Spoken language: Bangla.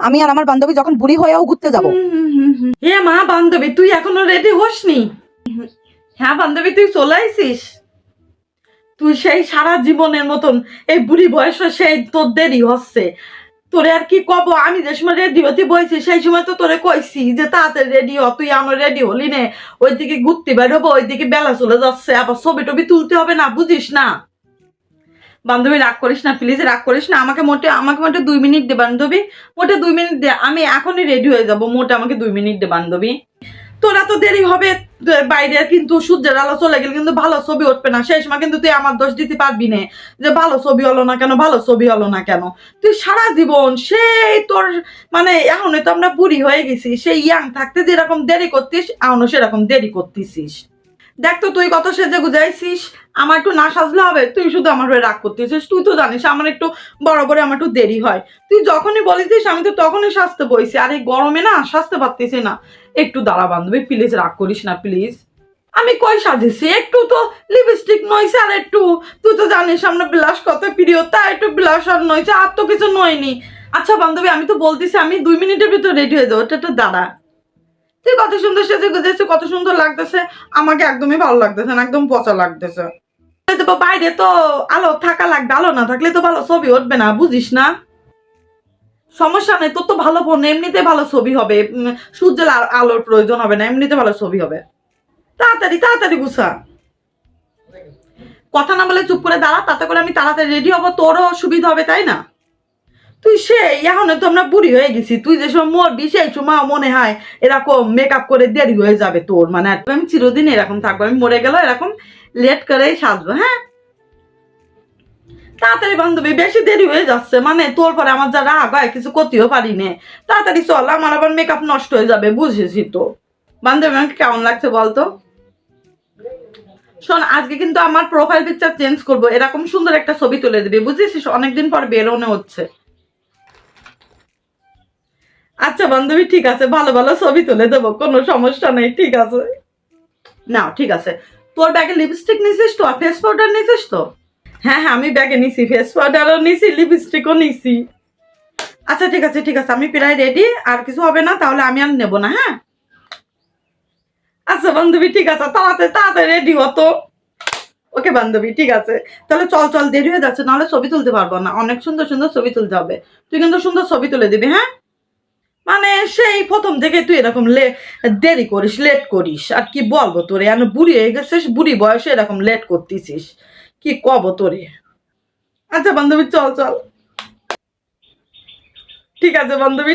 আমি আর আমার বান্ধবী যখন বুড়ি হয়েও ঘুরতে যাব। হে মা বান্ধবী, তুই এখনো রেডি হসনি? হ্যাঁ বান্ধবী, তুই চলে আইছিস? তুই সেই সারা জীবনের মতন এই বুড়ি বয়সে সেই তোর দেরি হচ্ছে। তোরে আর কি কব, আমি যে সময় রেডি হতে বইছি সেই সময় তো তোরে কইছি যে তাড়াতাড়ি রেডি হ, তুই আমার রেডি হলি নে। ওইদিকে ঘুরতে বেরোবো, ওইদিকে বেলা চলে যাচ্ছে, আবার ছবি টবি তুলতে হবে না, বুঝিস না? বান্ধবী রাগ করিস না, প্লিজ রাগ করিস না। আমাকে মোটে 2 মিনিট দে বান্ধবী, মোটে 2 মিনিট দে, আমি এখনই রেডি হয়ে যাব। মোটে আমাকে 2 মিনিট দে বান্ধবী। তোরা তো দেরি হবে বাইরে, কিন্তু সূর্যের আলো চলে গেলে কিন্তু ভালো ছবি উঠবে না। সেই সময় কিন্তু তুই আমার দোষ দিতে পারবি না যে ভালো ছবি হলো না কেন, ভালো ছবি হলো না কেন। তুই সারা জীবন সেই তোর মানে এখন তো আমরা বুড়ি হয়ে গেছি, সেই ইয়াং থাকতে যেরকম দেরি করতিস এখনো সেরকম দেরি করতেছিস। দেখ তো তুই কত সেজে গুজাইছিস, আমার একটু না সাজলে হবে? তুই শুধু আমার হয়ে রাগ করতেছিস। তুই তো জানিস আমার একটু বরাবরে আমার একটু দেরি হয়। তুই যখনই বলিস আমি তো তখনই সাজতে বইছি, আর এই গরমে না সাজতে পারতেছি না। একটু দাঁড়া বান্ধবী, প্লিজ রাগ করিস না প্লিজ। আমি কই সাজেছি, একটু তো লিপস্টিক নইছে আর একটু, তুই তো জানিস আমরা ব্লাশ কত প্রিয়, তা একটু ব্লাশ আর নইছে, আর তো কিছু নয়নি। আচ্ছা বান্ধবী, আমি তো বলতেছি আমি 2 মিনিটের ভিতর রেডি হয়ে যাবো, এটা দাঁড়া। তুই কত সুন্দর সেজে গুজেছে, কত সুন্দর লাগতেছে, আমাকে একদমই ভালো লাগতেছে না, একদম পচা লাগতেছে। বাইরে তো আলো থাকা লাগবে, আলো না থাকলে তো ভালো ছবি উঠবে না, বুঝিস না? সমস্যা নেই, তোর তো ভালো ফোন, এমনিতে ভালো ছবি হবে। সূর্যের আলোর প্রয়োজন হবে না, এমনিতে ভালো ছবি হবে। তাড়াতাড়ি তাড়াতাড়ি গুছা, কথা না বলে চুপ করে দাঁড়া, তাতে করে আমি তাড়াতাড়ি রেডি হবো, তোরও সুবিধা হবে, তাই না? তুই সেই এখন তো আমরা বুড়ি হয়ে গেছি, তুই যে সময় মরবি সেই সময় মনে হয় এরকম মেকআপ করে দেরি হয়ে যাবে তোর, মানে আমি চিরদিন এরকম থাকবো, আমি মরে গেল এরকম লেট করেই সাজবো। হ্যাঁ তাড়াতাড়ি বান্ধবী, বেশি দেরি হয়ে যাচ্ছে, মানে তোর পরে আমার যা রাগ হয় কিছু করতেও পারি নে। তাড়াতাড়ি চল, আমার আবার মেকআপ নষ্ট হয়ে যাবে, বুঝেছি তো। বান্ধবী আমাকে কেমন লাগছে বলতো? শোন, আজকে কিন্তু আমার প্রোফাইল পিকচার চেঞ্জ করবো, এরকম সুন্দর একটা ছবি তুলে দিবি, বুঝেছিস? অনেকদিন পর বেরোনো হচ্ছে। আচ্ছা বান্ধবী ঠিক আছে, ভালো ভালো ছবি তুলে দেবো, কোনো সমস্যা নেই, ঠিক আছে। না ঠিক আছে। তোর ব্যাগে লিপস্টিক নিছিস তো, ফেস পাউডার নিছিস তো? হ্যাঁ হ্যাঁ, আমি ব্যাগে নিছি, ফেস পাউডারও নিছি, লিপস্টিকও নিছি। আচ্ছা ঠিক আছে ঠিক আছে, আমি প্রায় রেডি, আর কিছু হবে না, তাহলে আমি আর নেবো না। হ্যাঁ আচ্ছা বান্ধবী ঠিক আছে, তাড়াতাড়ি তাড়াতাড়ি রেডি হতো। ওকে বান্ধবী ঠিক আছে, তাহলে চল চল, দেরি হয়ে যাচ্ছে, নাহলে ছবি তুলতে পারবো না। অনেক সুন্দর সুন্দর ছবি তুলতে হবে, তুই কিন্তু সুন্দর ছবি তুলে দিবি। হ্যাঁ মানে সেই প্রথম থেকে তুই এরকম দেরি করিস, লেট করিস, আর কি বলবো তোরে, আমি বুড়ি হয়ে গেছিস, বুড়ি বয়সে এরকম লেট করতেছিস, কি কব তোরে। আচ্ছা বান্ধবী চল চল, ঠিক আছে বান্ধবী।